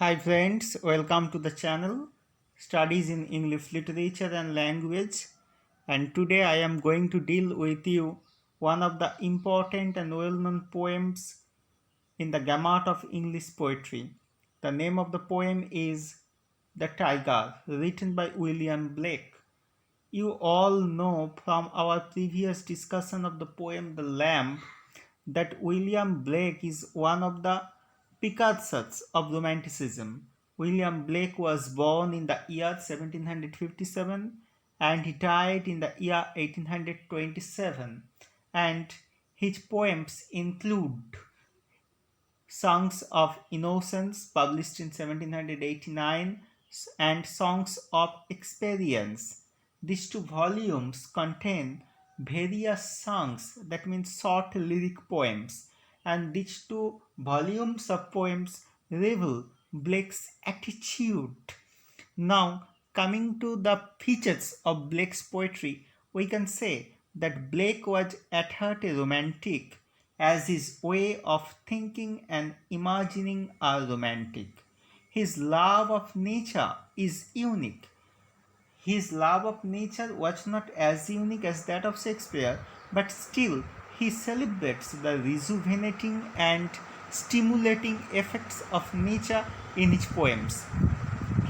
Hi friends, welcome to the channel Studies in English Literature and Language, and today I am going to deal with you one of the important and well-known poems in the gamut of English poetry. The name of the poem is The Tiger, written by William Blake. You all know from our previous discussion of the poem The Lamb that William Blake is one of the precursors of Romanticism. William Blake was born in the year 1757 and he died in the year 1827. And his poems include Songs of Innocence, published in 1789, and Songs of Experience. These two volumes contain various songs, that means short lyric poems, and these two volumes of poems reveal Blake's attitude. Now, coming to the features of Blake's poetry, we can say that Blake was at heart a romantic, as his way of thinking and imagining are romantic. His love of nature is unique. His love of nature was not as unique as that of Shakespeare, but still he celebrates the rejuvenating and stimulating effects of nature in his poems.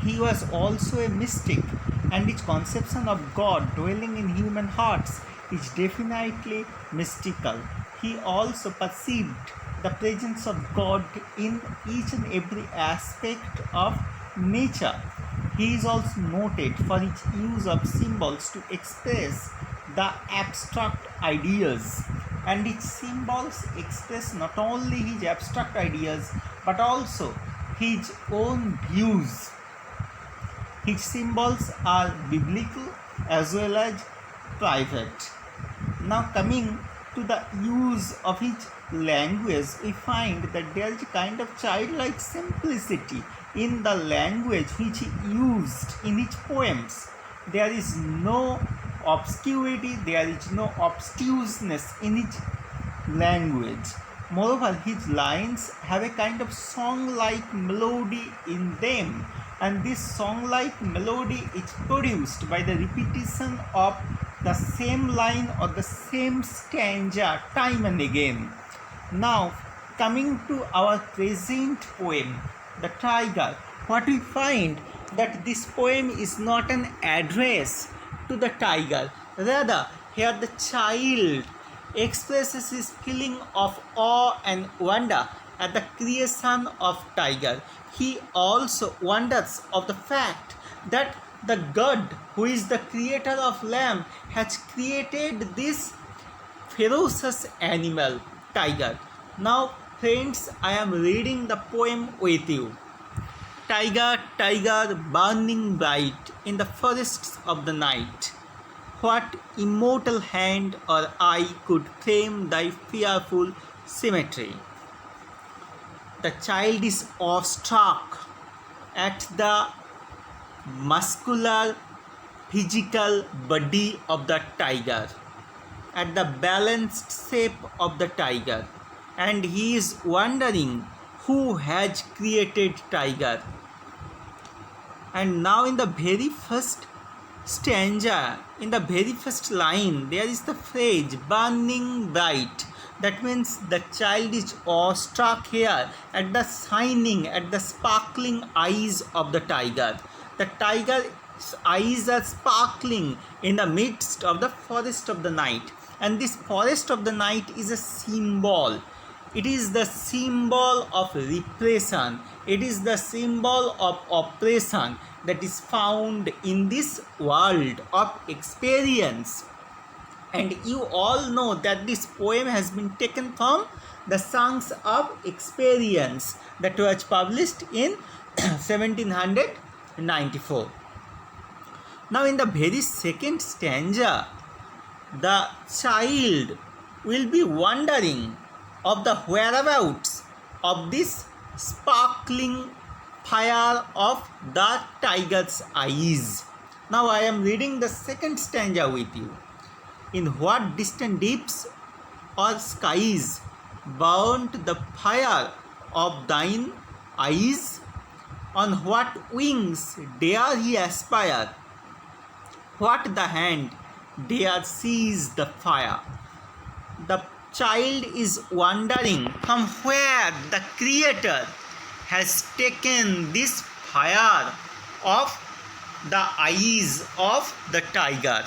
He was also a mystic, and his conception of God dwelling in human hearts is definitely mystical. He also perceived the presence of God in each and every aspect of nature. He is also noted for his use of symbols to express the abstract ideas, and his symbols express not only his abstract ideas but also his own views. His symbols are biblical as well as private. Now, coming to the use of his language, we find that there is a kind of childlike simplicity in the language which he used in his poems. There is no obscurity, there is no obtuseness in his language. Moreover, his lines have a kind of song-like melody in them, and this song-like melody is produced by the repetition of the same line or the same stanza time and again. Now, coming to our present poem, The Tiger, what we find that this poem is not an address to the tiger. Rather, here the child expresses his feeling of awe and wonder at the creation of tiger. He also wonders of the fact that the God who is the creator of lamb has created this ferocious animal, tiger. Now friends, I am reading the poem with you. Tiger, tiger, burning bright in the forests of the night, what immortal hand or eye could frame thy fearful symmetry? The child is awestruck at the muscular physical body of the tiger, at the balanced shape of the tiger, and he is wondering who has created tiger. And now in the very first stanza, in the very first line, there is the phrase burning bright. That means the child is awestruck here at the shining, at the sparkling eyes of the tiger. The tiger's eyes are sparkling in the midst of the forest of the night. And this forest of the night is a symbol. It is the symbol of repression. It is the symbol of oppression that is found in this world of experience. And you all know that this poem has been taken from the Songs of Experience that was published in 1794. Now in the very second stanza, the child will be wondering of the whereabouts of this sparkling fire of the tiger's eyes. Now I am reading the second stanza with you. In what distant deeps or skies burnt the fire of thine eyes? On what wings dare he aspire? What the hand dare seize the fire? The child is wondering from where the Creator has taken this fire of the eyes of the tiger.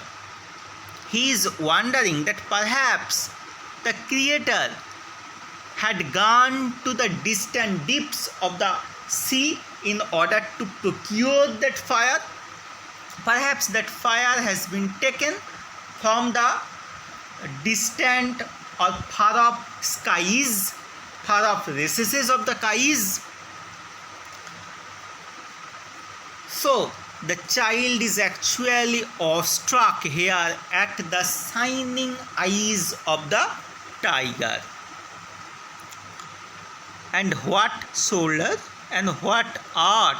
He is wondering that perhaps the Creator had gone to the distant deeps of the sea in order to procure that fire. Perhaps that fire has been taken from the distant or far off skies, far off recesses of the skies. So the child is actually awestruck here at the shining eyes of the tiger. And what shoulder and what art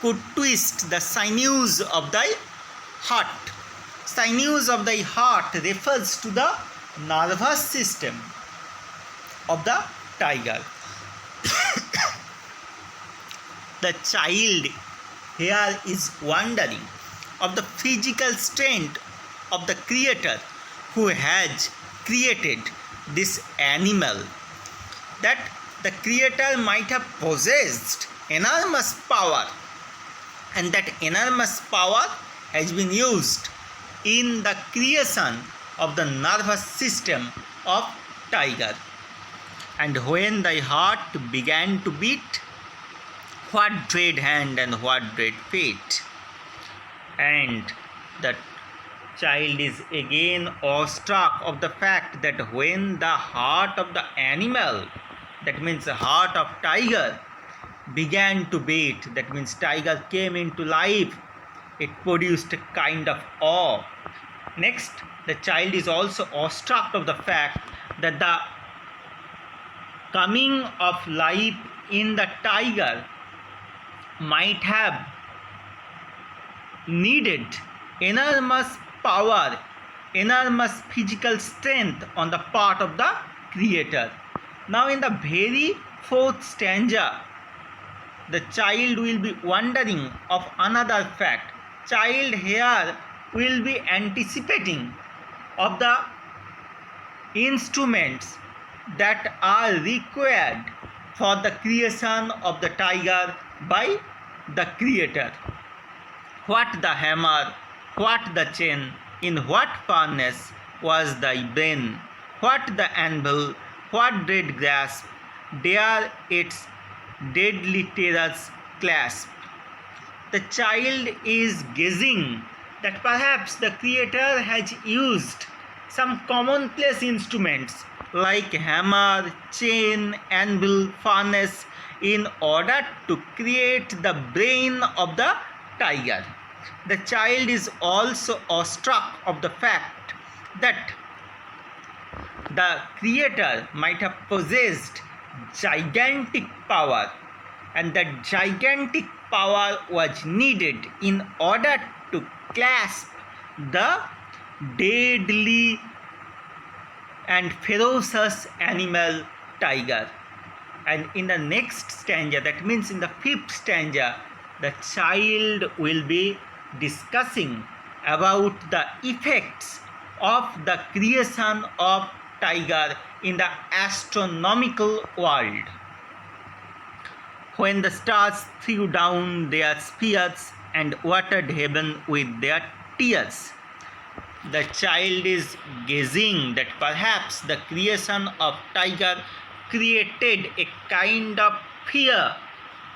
could twist the sinews of thy heart? Sinews of thy heart refers to the nervous system of the tiger. The child here is wondering of the physical strength of the Creator who has created this animal, that the Creator might have possessed enormous power, and that enormous power has been used in the creation of the nervous system of tiger. And when thy heart began to beat, what dread hand and what dread feet? And the child is again awestruck of the fact that when the heart of the animal, that means the heart of tiger, began to beat, that means tiger came into life, it produced a kind of awe. Next, the child is also awestruck of the fact that the coming of life in the tiger might have needed enormous power, enormous physical strength on the part of the Creator. Now in the very fourth stanza, the child will be wondering of another fact. Child here will be anticipating of the instruments that are required for the creation of the tiger by the Creator. What the hammer, what the chain, in what furnace was thy brain? What the anvil, what dread grasp, dare its deadly terrors clasp? The child is guessing that perhaps the Creator has used some commonplace instruments like hammer, chain, anvil, furnace in order to create the brain of the tiger. The child is also awestruck of the fact that the Creator might have possessed gigantic power, and that gigantic power was needed in order to clasp the deadly and ferocious animal tiger. And in the next stanza, that means in the fifth stanza, the child will be discussing about the effects of the creation of tiger in the astronomical world. When the stars threw down their spears and watered heaven with their tears, the child is guessing that perhaps the creation of tiger created a kind of fear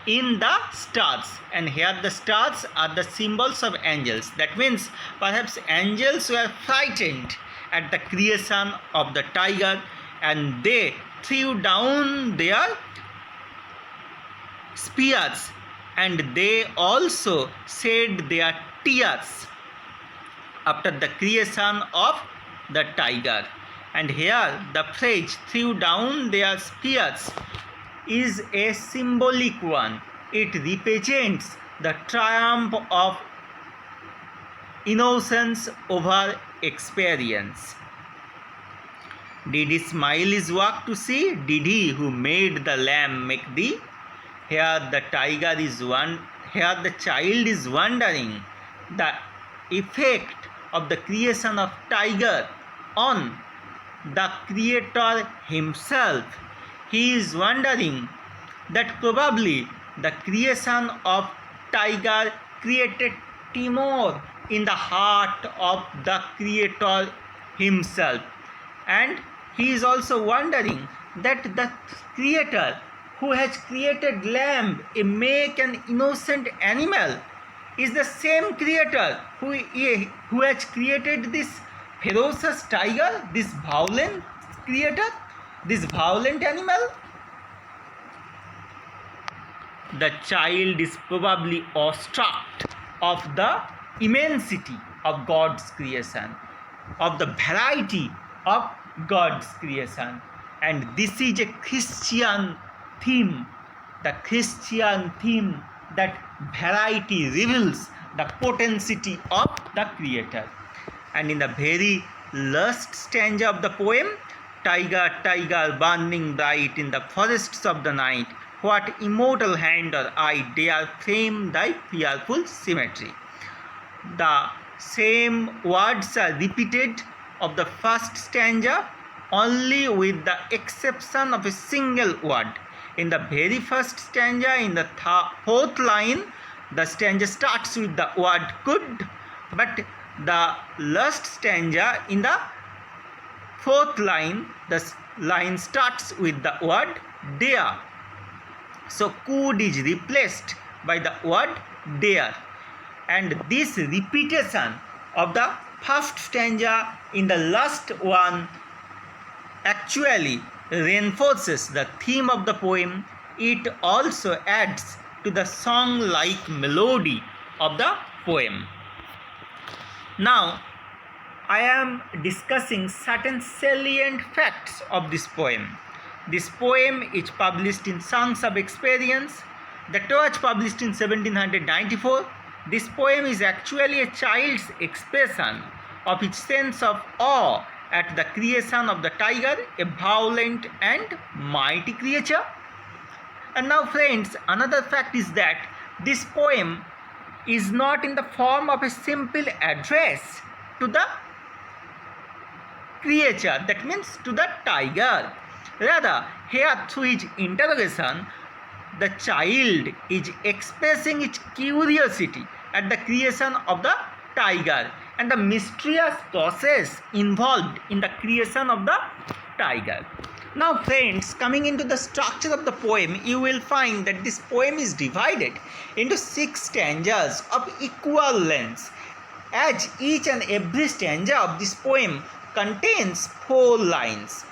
in the stars, and here the stars are the symbols of angels. That means perhaps angels were frightened at the creation of the tiger, and they threw down their spears and they also shed their tears after the creation of the tiger. And here the phrase threw down their spears is a symbolic one. It represents the triumph of innocence over experience. Did he smile his work to see? Did he who made the lamb make thee? Here the child is wondering the effect of the creation of tiger on the creator himself. He is wondering that probably the creation of tiger created timor in the heart of the creator himself, and he is also wondering that the creator who has created lamb, a meek and innocent animal, is the same creator who has created this ferocious tiger, this violent creator, this violent animal. The child is probably awestruck of the immensity of God's creation, of the variety of God's creation. And this is a Christian theme, the Christian theme that variety reveals the potency of the Creator. And in the very last stanza of the poem, tiger, tiger, burning bright in the forests of the night, what immortal hand or eye dare frame thy fearful symmetry? The same words are repeated of the first stanza, only with the exception of a single word. In the very first stanza, in the fourth line, the stanza starts with the word could, but the last stanza, in the fourth line, the line starts with the word dare. So could is replaced by the word dare, and this repetition of the first stanza in the last one actually reinforces the theme of the poem. It also adds to the song-like melody of the poem. Now, I am discussing certain salient facts of this poem. This poem is published in Songs of Experience. That was published in 1794. This poem is actually a child's expression of its sense of awe at the creation of the tiger, a violent and mighty creature. And now friends, another fact is that this poem is not in the form of a simple address to the creature, that means to the tiger. Rather, here through his interrogation, the child is expressing its curiosity at the creation of the tiger and the mysterious process involved in the creation of the tiger. Now friends, coming into the structure of the poem, you will find that this poem is divided into 6 stanzas of equal length, as each and every stanza of this poem contains 4 lines.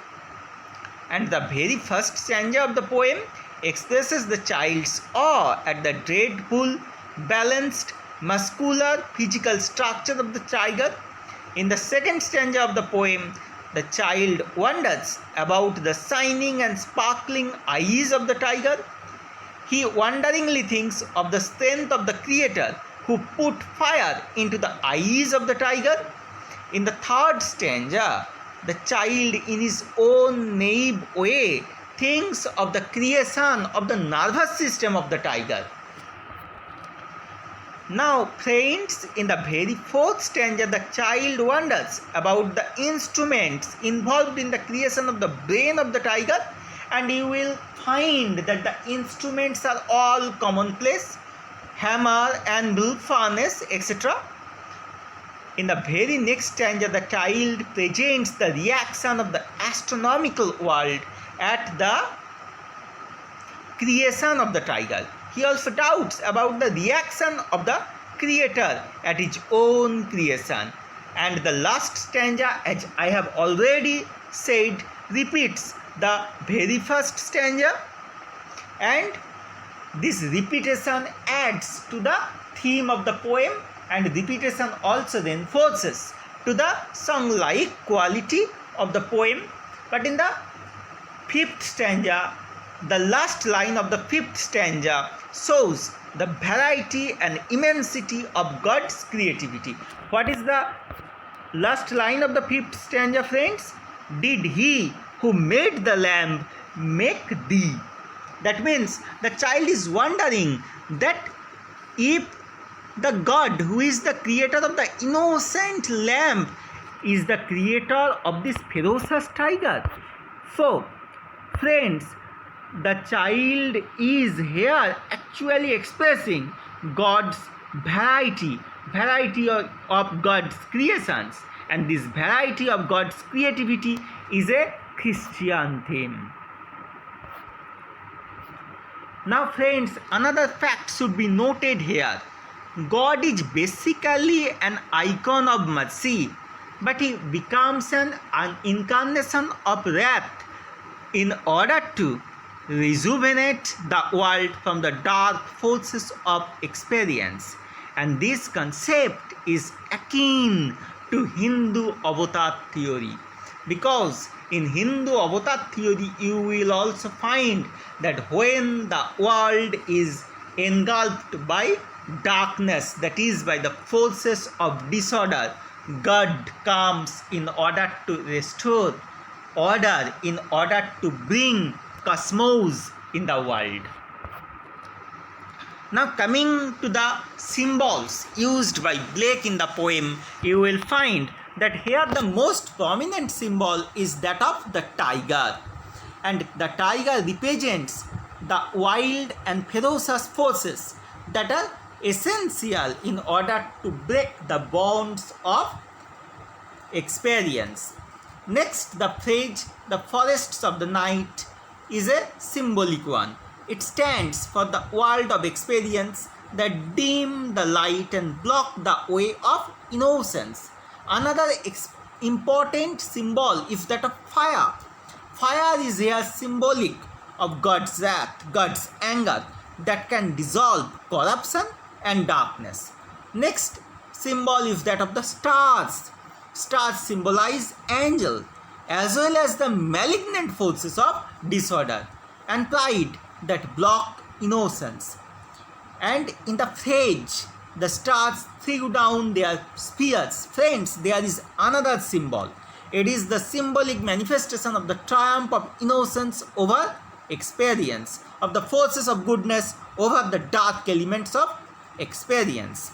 And the very first stanza of the poem expresses the child's awe at the dreadful, balanced, muscular, physical structure of the tiger. In the second stanza of the poem, the child wonders about the shining and sparkling eyes of the tiger. He wonderingly thinks of the strength of the Creator who put fire into the eyes of the tiger. In the third stanza, the child in his own naive way thinks of the creation of the nervous system of the tiger. Now friends, in the very fourth stanza, the child wonders about the instruments involved in the creation of the brain of the tiger, and you will find that the instruments are all commonplace: hammer, anvil, furnace, etc. In the very next stanza, the child presents the reaction of the astronomical world at the creation of the tiger. He also doubts about the reaction of the Creator at his own creation. And the last stanza, as I have already said, repeats the very first stanza, and this repetition adds to the theme of the poem, and repetition also reinforces to the song-like quality of the poem. But in the fifth stanza, the last line of the fifth stanza shows the variety and immensity of God's creativity. What is the last line of the fifth stanza, friends? Did he who made the lamb make thee? That means the child is wondering that if the God who is the creator of the innocent lamb is the creator of this ferocious tiger. So, friends, the child is here actually expressing God's variety of God's creations, and this variety of God's creativity is a Christian theme. Now friends, another fact should be noted here. God is basically an icon of mercy, but he becomes an incarnation of wrath in order to rejuvenate the world from the dark forces of experience. And this concept is akin to Hindu avatar theory, because in Hindu avatar theory you will also find that when the world is engulfed by darkness, that is by the forces of disorder, God comes in order to restore order, in order to bring cosmos in the world. Now coming to the symbols used by Blake in the poem, you will find that here the most prominent symbol is that of the tiger, and the tiger represents the wild and ferocious forces that are essential in order to break the bonds of experience. Next, the phrase "the forests of the night" is a symbolic one. It stands for the world of experience that dim the light and block the way of innocence. Another important symbol is that of fire. Fire is here symbolic of God's wrath, God's anger that can dissolve corruption and darkness. Next symbol is that of the stars. Stars symbolize angels as well as the malignant forces of disorder and pride that block innocence. And in the phrase, the stars threw down their spears. Friends, there is another symbol. It is the symbolic manifestation of the triumph of innocence over experience, of the forces of goodness over the dark elements of experience.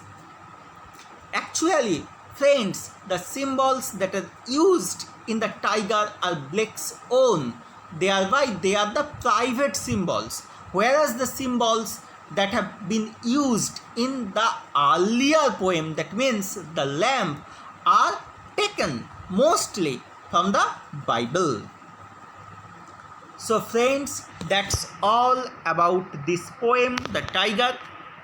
Actually, friends, the symbols that are used in the tiger are Blake's own. Thereby, they are the private symbols, whereas the symbols that have been used in the earlier poem, that means the lamb, are taken mostly from the Bible. So friends, that's all about this poem, The Tiger.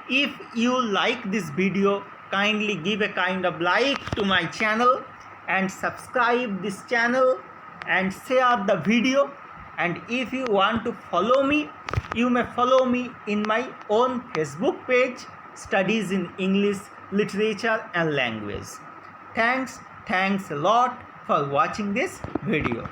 If you like this video, kindly give a kind of like to my channel and subscribe this channel and share the video. And if you want to follow me, you may follow me in my own Facebook page, Studies in English, Literature and Language. Thanks a lot for watching this video.